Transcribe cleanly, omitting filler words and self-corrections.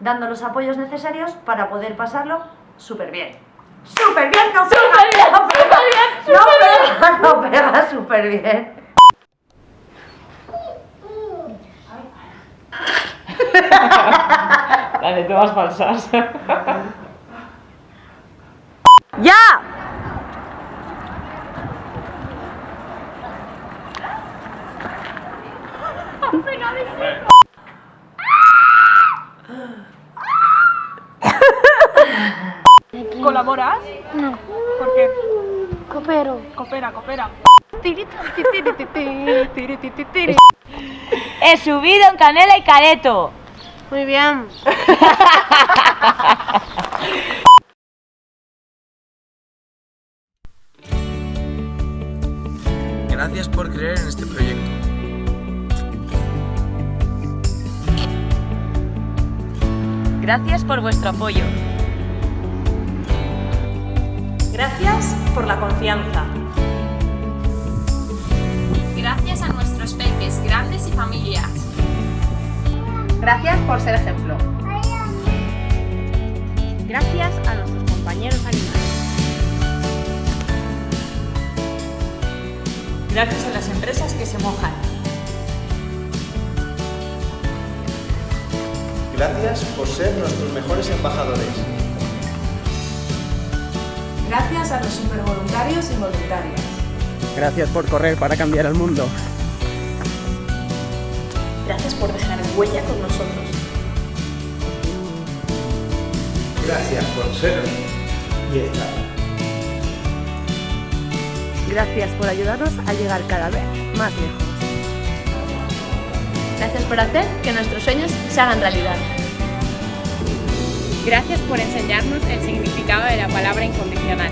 dando los apoyos necesarios para poder pasarlo súper bien. ¡Súper bien! ¡No pega! ¡Súper bien! ¡No pega! ¡No pega! ¡Súper bien! Dale, todas falsas. ¡Ya! ¿Colaboras? No, ¿Por qué? coopero. Coopera. He subido en Canela y Careto. Muy bien. Gracias por creer en este proyecto. Gracias por vuestro apoyo. Gracias por la confianza. Gracias a nuestros peques, grandes y familias. Gracias por ser ejemplo. Gracias a nuestros compañeros animales. Gracias a las empresas que se mojan. Gracias por ser nuestros mejores embajadores. Gracias a los supervoluntarios y voluntarias. Gracias por correr para cambiar el mundo. Gracias por dejar huella con nosotros. Gracias por ser y estar. Gracias por ayudarnos a llegar cada vez más lejos. Gracias por hacer que nuestros sueños se hagan realidad. Gracias por enseñarnos el significado de la palabra incondicional.